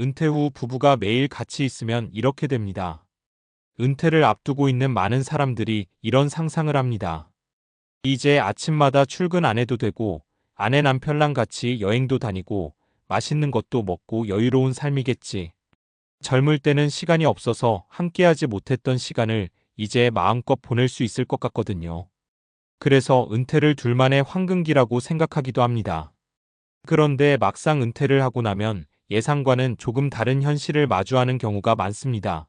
은퇴 후 부부가 매일 같이 있으면 이렇게 됩니다. 은퇴를 앞두고 있는 많은 사람들이 이런 상상을 합니다. 이제 아침마다 출근 안 해도 되고, 아내 남편랑 같이 여행도 다니고, 맛있는 것도 먹고 여유로운 삶이겠지. 젊을 때는 시간이 없어서 함께하지 못했던 시간을 이제 마음껏 보낼 수 있을 것 같거든요. 그래서 은퇴를 둘만의 황금기라고 생각하기도 합니다. 그런데 막상 은퇴를 하고 나면 예상과는 조금 다른 현실을 마주하는 경우가 많습니다.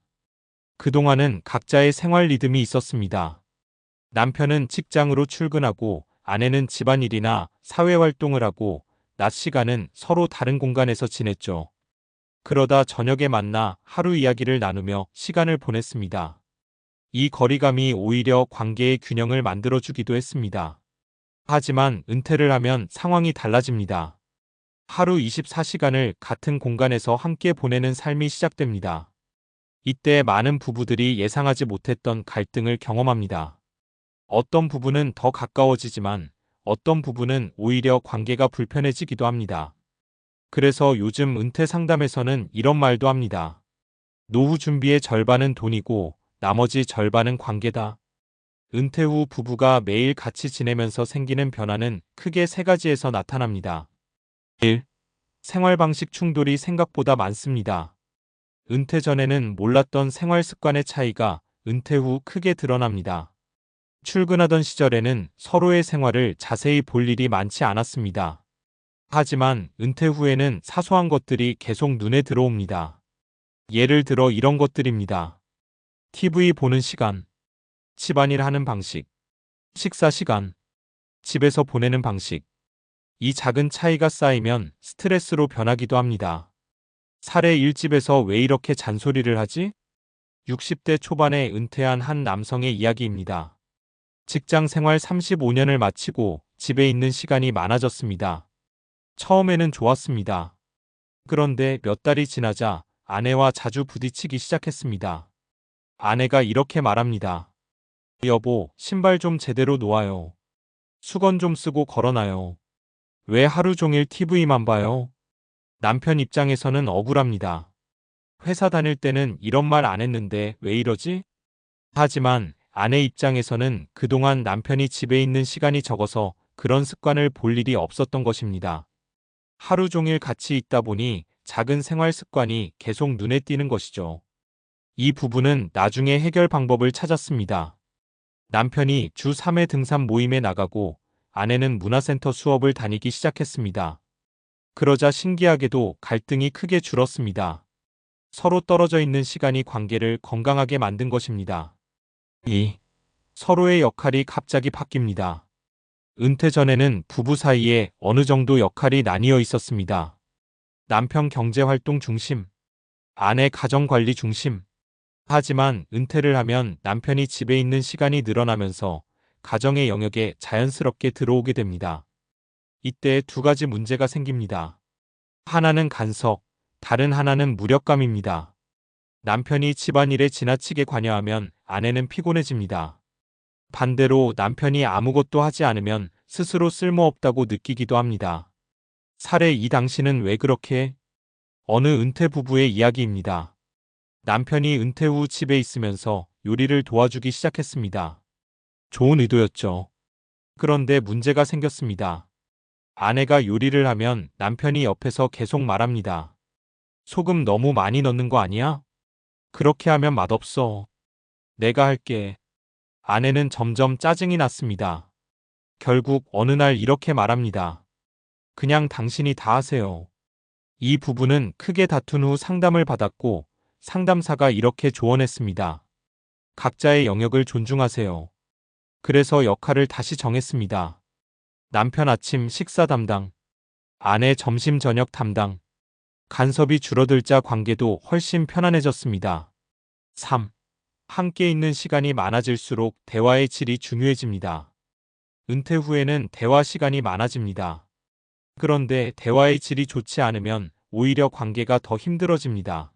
그동안은 각자의 생활 리듬이 있었습니다. 남편은 직장으로 출근하고 아내는 집안일이나 사회활동을 하고 낮 시간은 서로 다른 공간에서 지냈죠. 그러다 저녁에 만나 하루 이야기를 나누며 시간을 보냈습니다. 이 거리감이 오히려 관계의 균형을 만들어주기도 했습니다. 하지만 은퇴를 하면 상황이 달라집니다. 하루 24시간을 같은 공간에서 함께 보내는 삶이 시작됩니다. 이때 많은 부부들이 예상하지 못했던 갈등을 경험합니다. 어떤 부부는 더 가까워지지만 어떤 부부는 오히려 관계가 불편해지기도 합니다. 그래서 요즘 은퇴 상담에서는 이런 말도 합니다. 노후 준비의 절반은 돈이고 나머지 절반은 관계다. 은퇴 후 부부가 매일 같이 지내면서 생기는 변화는 크게 세 가지에서 나타납니다. 1. 생활 방식 충돌이 생각보다 많습니다. 은퇴 전에는 몰랐던 생활 습관의 차이가 은퇴 후 크게 드러납니다. 출근하던 시절에는 서로의 생활을 자세히 볼 일이 많지 않았습니다. 하지만 은퇴 후에는 사소한 것들이 계속 눈에 들어옵니다. 예를 들어 이런 것들입니다. TV 보는 시간, 집안일 하는 방식, 식사 시간, 집에서 보내는 방식. 이 작은 차이가 쌓이면 스트레스로 변하기도 합니다. 사례 1집에서 왜 이렇게 잔소리를 하지? 60대 초반에 은퇴한 한 남성의 이야기입니다. 직장 생활 35년을 마치고 집에 있는 시간이 많아졌습니다. 처음에는 좋았습니다. 그런데 몇 달이 지나자 아내와 자주 부딪히기 시작했습니다. 아내가 이렇게 말합니다. 여보, 신발 좀 제대로 놓아요. 수건 좀 쓰고 걸어놔요. 왜 하루 종일 TV만 봐요? 남편 입장에서는 억울합니다. 회사 다닐 때는 이런 말 안 했는데 왜 이러지? 하지만 아내 입장에서는 그동안 남편이 집에 있는 시간이 적어서 그런 습관을 볼 일이 없었던 것입니다. 하루 종일 같이 있다 보니 작은 생활 습관이 계속 눈에 띄는 것이죠. 이 부부는 나중에 해결 방법을 찾았습니다. 남편이 주 3회 등산 모임에 나가고 아내는 문화센터 수업을 다니기 시작했습니다. 그러자 신기하게도 갈등이 크게 줄었습니다. 서로 떨어져 있는 시간이 관계를 건강하게 만든 것입니다. 2. 서로의 역할이 갑자기 바뀝니다. 은퇴 전에는 부부 사이에 어느 정도 역할이 나뉘어 있었습니다. 남편 경제활동 중심, 아내 가정관리 중심. 하지만 은퇴를 하면 남편이 집에 있는 시간이 늘어나면서 가정의 영역에 자연스럽게 들어오게 됩니다. 이때 두 가지 문제가 생깁니다. 하나는 간섭, 다른 하나는 무력감입니다. 남편이 집안일에 지나치게 관여하면 아내는 피곤해집니다. 반대로 남편이 아무것도 하지 않으면 스스로 쓸모없다고 느끼기도 합니다. 사례 2. 당신은 왜 그렇게 해? 어느 은퇴 부부의 이야기입니다. 남편이 은퇴 후 집에 있으면서 요리를 도와주기 시작했습니다. 좋은 의도였죠. 그런데 문제가 생겼습니다. 아내가 요리를 하면 남편이 옆에서 계속 말합니다. 소금 너무 많이 넣는 거 아니야? 그렇게 하면 맛없어. 내가 할게. 아내는 점점 짜증이 났습니다. 결국 어느 날 이렇게 말합니다. 그냥 당신이 다 하세요. 이 부부는 크게 다툰 후 상담을 받았고 상담사가 이렇게 조언했습니다. 각자의 영역을 존중하세요. 그래서 역할을 다시 정했습니다. 남편 아침 식사 담당, 아내 점심 저녁 담당. 간섭이 줄어들자 관계도 훨씬 편안해졌습니다. 3. 함께 있는 시간이 많아질수록 대화의 질이 중요해집니다. 은퇴 후에는 대화 시간이 많아집니다. 그런데 대화의 질이 좋지 않으면 오히려 관계가 더 힘들어집니다.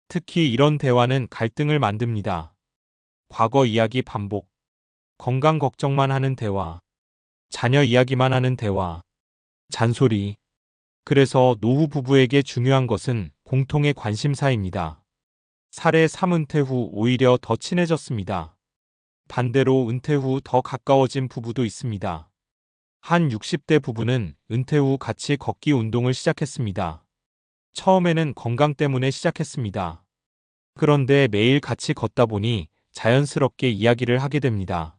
특히 이런 대화는 갈등을 만듭니다. 과거 이야기 반복, 건강 걱정만 하는 대화, 자녀 이야기만 하는 대화, 잔소리. 그래서 노후 부부에게 중요한 것은 공통의 관심사입니다. 사례 3. 은퇴 후 오히려 더 친해졌습니다. 반대로 은퇴 후 더 가까워진 부부도 있습니다. 한 60대 부부는 은퇴 후 같이 걷기 운동을 시작했습니다. 처음에는 건강 때문에 시작했습니다. 그런데 매일 같이 걷다 보니 자연스럽게 이야기를 하게 됩니다.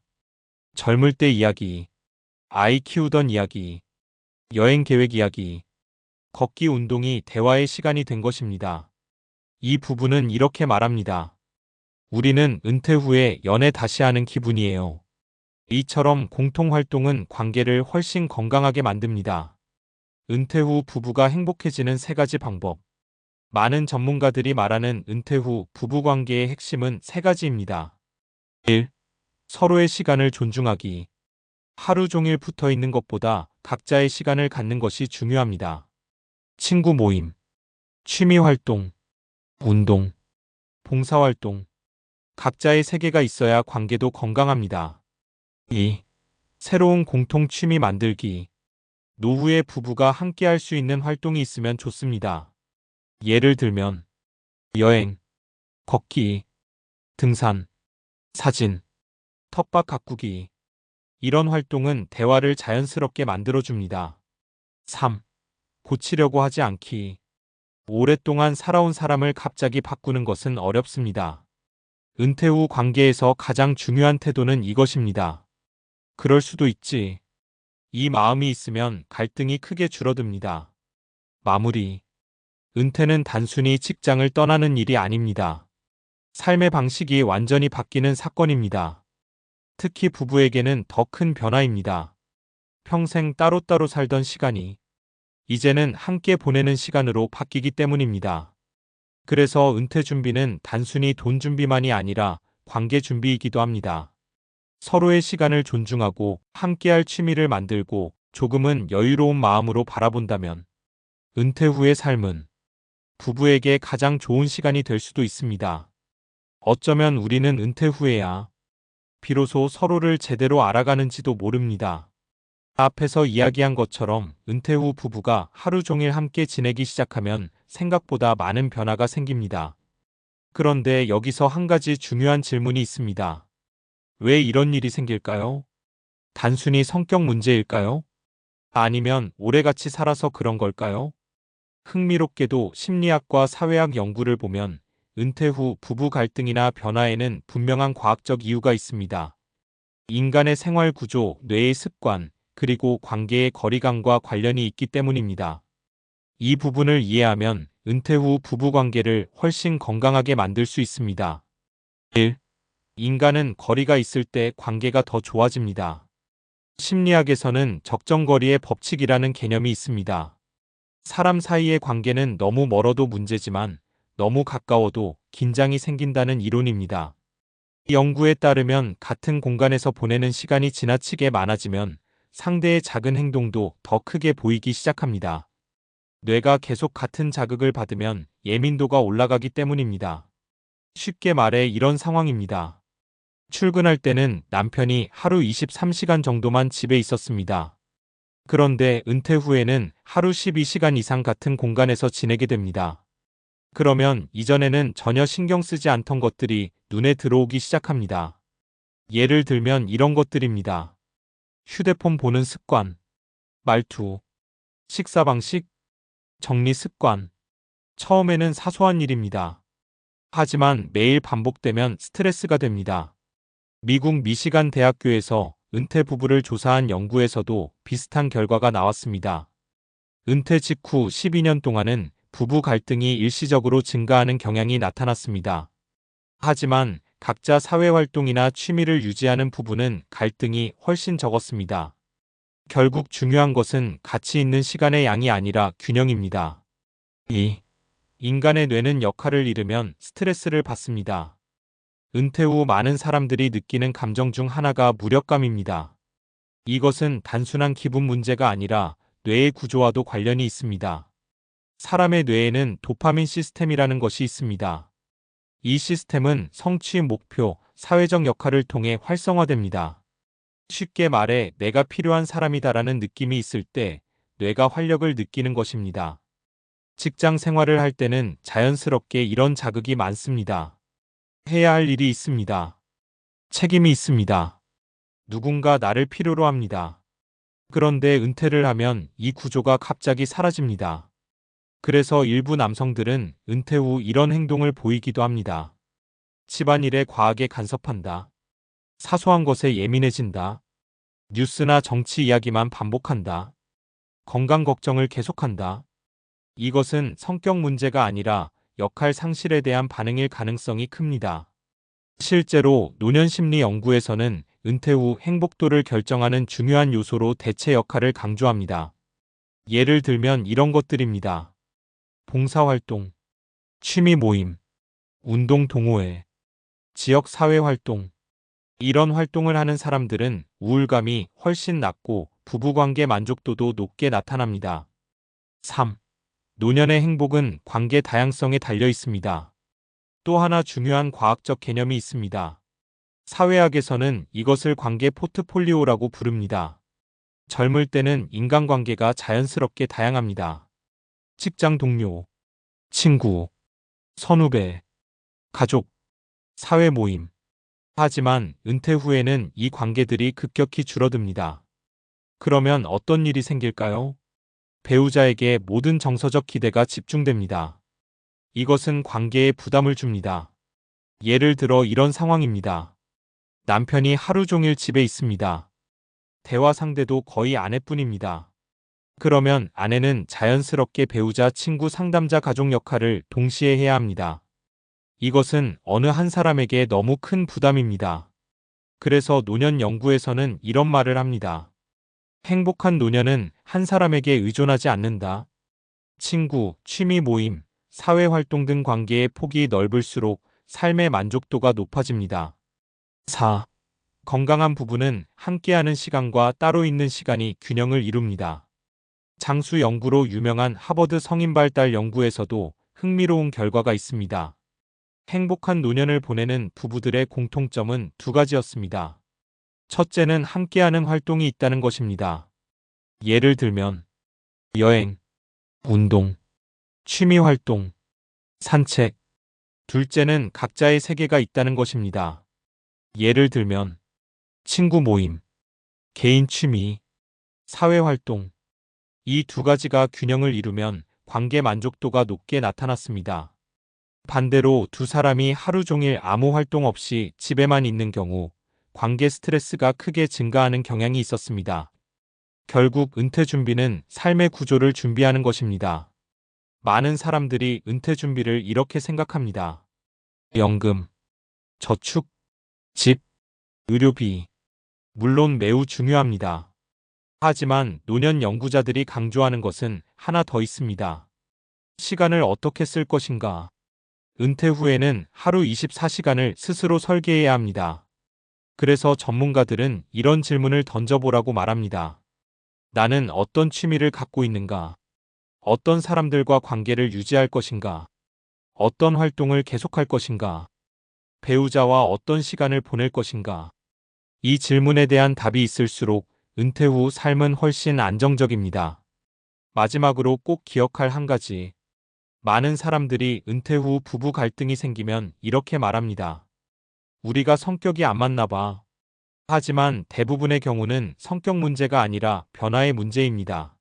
젊을 때 이야기, 아이 키우던 이야기, 여행 계획 이야기, 걷기 운동이 대화의 시간이 된 것입니다. 이 부부는 이렇게 말합니다. 우리는 은퇴 후에 연애 다시 하는 기분이에요. 이처럼 공통활동은 관계를 훨씬 건강하게 만듭니다. 은퇴 후 부부가 행복해지는 3가지 방법. 많은 전문가들이 말하는 은퇴 후 부부관계의 핵심은 3가지입니다. 1. 서로의 시간을 존중하기. 하루 종일 붙어 있는 것보다 각자의 시간을 갖는 것이 중요합니다. 친구 모임, 취미 활동, 운동, 봉사활동. 각자의 세계가 있어야 관계도 건강합니다. 2. 새로운 공통 취미 만들기. 노후에 부부가 함께 할 수 있는 활동이 있으면 좋습니다. 예를 들면 여행, 걷기, 등산, 사진, 텃밭 가꾸기. 이런 활동은 대화를 자연스럽게 만들어줍니다. 3. 고치려고 하지 않기. 오랫동안 살아온 사람을 갑자기 바꾸는 것은 어렵습니다. 은퇴 후 관계에서 가장 중요한 태도는 이것입니다. 그럴 수도 있지. 이 마음이 있으면 갈등이 크게 줄어듭니다. 마무리. 은퇴는 단순히 직장을 떠나는 일이 아닙니다. 삶의 방식이 완전히 바뀌는 사건입니다. 특히 부부에게는 더 큰 변화입니다. 평생 따로따로 살던 시간이 이제는 함께 보내는 시간으로 바뀌기 때문입니다. 그래서 은퇴 준비는 단순히 돈 준비만이 아니라 관계 준비이기도 합니다. 서로의 시간을 존중하고 함께할 취미를 만들고 조금은 여유로운 마음으로 바라본다면 은퇴 후의 삶은 부부에게 가장 좋은 시간이 될 수도 있습니다. 어쩌면 우리는 은퇴 후에야 비로소 서로를 제대로 알아가는지도 모릅니다. 앞에서 이야기한 것처럼 은퇴 후 부부가 하루 종일 함께 지내기 시작하면 생각보다 많은 변화가 생깁니다. 그런데 여기서 한 가지 중요한 질문이 있습니다. 왜 이런 일이 생길까요? 단순히 성격 문제일까요? 아니면 오래 같이 살아서 그런 걸까요? 흥미롭게도 심리학과 사회학 연구를 보면 은퇴 후 부부 갈등이나 변화에는 분명한 과학적 이유가 있습니다. 인간의 생활 구조, 뇌의 습관, 그리고 관계의 거리감과 관련이 있기 때문입니다. 이 부분을 이해하면 은퇴 후 부부 관계를 훨씬 건강하게 만들 수 있습니다. 1. 인간은 거리가 있을 때 관계가 더 좋아집니다. 심리학에서는 적정거리의 법칙이라는 개념이 있습니다. 사람 사이의 관계는 너무 멀어도 문제지만 너무 가까워도 긴장이 생긴다는 이론입니다. 이 연구에 따르면 같은 공간에서 보내는 시간이 지나치게 많아지면 상대의 작은 행동도 더 크게 보이기 시작합니다. 뇌가 계속 같은 자극을 받으면 예민도가 올라가기 때문입니다. 쉽게 말해 이런 상황입니다. 출근할 때는 남편이 하루 23시간 정도만 집에 있었습니다. 그런데 은퇴 후에는 하루 12시간 이상 같은 공간에서 지내게 됩니다. 그러면 이전에는 전혀 신경 쓰지 않던 것들이 눈에 들어오기 시작합니다. 예를 들면 이런 것들입니다. 휴대폰 보는 습관, 말투, 식사 방식, 정리 습관. 처음에는 사소한 일입니다. 하지만 매일 반복되면 스트레스가 됩니다. 미국 미시간 대학교에서 은퇴 부부를 조사한 연구에서도 비슷한 결과가 나왔습니다. 은퇴 직후 12년 동안은 부부 갈등이 일시적으로 증가하는 경향이 나타났습니다. 하지만 각자 사회활동이나 취미를 유지하는 부부는 갈등이 훨씬 적었습니다. 결국 중요한 것은 가치 있는 시간의 양이 아니라 균형입니다. 2. 인간의 뇌는 역할을 잃으면 스트레스를 받습니다. 은퇴 후 많은 사람들이 느끼는 감정 중 하나가 무력감입니다. 이것은 단순한 기분 문제가 아니라 뇌의 구조와도 관련이 있습니다. 사람의 뇌에는 도파민 시스템이라는 것이 있습니다. 이 시스템은 성취 목표, 사회적 역할을 통해 활성화됩니다. 쉽게 말해 내가 필요한 사람이다라는 느낌이 있을 때 뇌가 활력을 느끼는 것입니다. 직장 생활을 할 때는 자연스럽게 이런 자극이 많습니다. 해야 할 일이 있습니다. 책임이 있습니다. 누군가 나를 필요로 합니다. 그런데 은퇴를 하면 이 구조가 갑자기 사라집니다. 그래서 일부 남성들은 은퇴 후 이런 행동을 보이기도 합니다. 집안일에 과하게 간섭한다. 사소한 것에 예민해진다. 뉴스나 정치 이야기만 반복한다. 건강 걱정을 계속한다. 이것은 성격 문제가 아니라 역할 상실에 대한 반응일 가능성이 큽니다. 실제로 노년심리 연구에서는 은퇴 후 행복도를 결정하는 중요한 요소로 대체 역할을 강조합니다. 예를 들면 이런 것들입니다. 봉사활동, 취미 모임, 운동 동호회, 지역 사회 활동. 이런 활동을 하는 사람들은 우울감이 훨씬 낮고 부부관계 만족도도 높게 나타납니다. 3. 노년의 행복은 관계 다양성에 달려 있습니다. 또 하나 중요한 과학적 개념이 있습니다. 사회학에서는 이것을 관계 포트폴리오라고 부릅니다. 젊을 때는 인간관계가 자연스럽게 다양합니다. 직장 동료, 친구, 선후배, 가족, 사회 모임. 하지만 은퇴 후에는 이 관계들이 급격히 줄어듭니다. 그러면 어떤 일이 생길까요? 배우자에게 모든 정서적 기대가 집중됩니다. 이것은 관계에 부담을 줍니다. 예를 들어 이런 상황입니다. 남편이 하루 종일 집에 있습니다. 대화 상대도 거의 아내뿐입니다. 그러면 아내는 자연스럽게 배우자, 친구, 상담자, 가족 역할을 동시에 해야 합니다. 이것은 어느 한 사람에게 너무 큰 부담입니다. 그래서 노년 연구에서는 이런 말을 합니다. 행복한 노년은 한 사람에게 의존하지 않는다. 친구, 취미 모임, 사회활동 등 관계의 폭이 넓을수록 삶의 만족도가 높아집니다. 4. 건강한 부부는 함께하는 시간과 따로 있는 시간이 균형을 이룹니다. 장수 연구로 유명한 하버드 성인발달 연구에서도 흥미로운 결과가 있습니다. 행복한 노년을 보내는 부부들의 공통점은 두 가지였습니다. 첫째는 함께하는 활동이 있다는 것입니다. 예를 들면 여행, 운동, 취미 활동, 산책. 둘째는 각자의 세계가 있다는 것입니다. 예를 들면 친구 모임, 개인 취미, 사회 활동. 이 두 가지가 균형을 이루면 관계 만족도가 높게 나타났습니다. 반대로 두 사람이 하루 종일 아무 활동 없이 집에만 있는 경우 관계 스트레스가 크게 증가하는 경향이 있었습니다. 결국 은퇴 준비는 삶의 구조를 준비하는 것입니다. 많은 사람들이 은퇴 준비를 이렇게 생각합니다. 연금, 저축, 집, 의료비. 물론 매우 중요합니다. 하지만 노년 연구자들이 강조하는 것은 하나 더 있습니다. 시간을 어떻게 쓸 것인가? 은퇴 후에는 하루 24시간을 스스로 설계해야 합니다. 그래서 전문가들은 이런 질문을 던져보라고 말합니다. 나는 어떤 취미를 갖고 있는가? 어떤 사람들과 관계를 유지할 것인가? 어떤 활동을 계속할 것인가? 배우자와 어떤 시간을 보낼 것인가? 이 질문에 대한 답이 있을수록 은퇴 후 삶은 훨씬 안정적입니다. 마지막으로 꼭 기억할 한 가지. 많은 사람들이 은퇴 후 부부 갈등이 생기면 이렇게 말합니다. 우리가 성격이 안 맞나 봐. 하지만 대부분의 경우는 성격 문제가 아니라 변화의 문제입니다.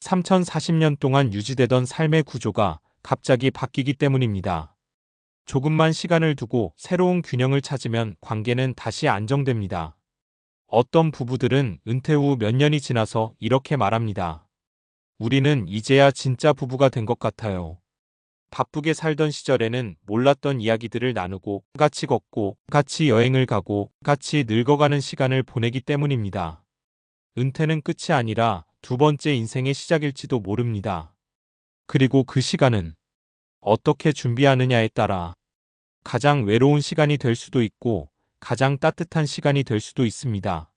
3040년 동안 유지되던 삶의 구조가 갑자기 바뀌기 때문입니다. 조금만 시간을 두고 새로운 균형을 찾으면 관계는 다시 안정됩니다. 어떤 부부들은 은퇴 후 몇 년이 지나서 이렇게 말합니다. 우리는 이제야 진짜 부부가 된 것 같아요. 바쁘게 살던 시절에는 몰랐던 이야기들을 나누고 같이 걷고 같이 여행을 가고 같이 늙어가는 시간을 보내기 때문입니다. 은퇴는 끝이 아니라 두 번째 인생의 시작일지도 모릅니다. 그리고 그 시간은 어떻게 준비하느냐에 따라 가장 외로운 시간이 될 수도 있고 가장 따뜻한 시간이 될 수도 있습니다.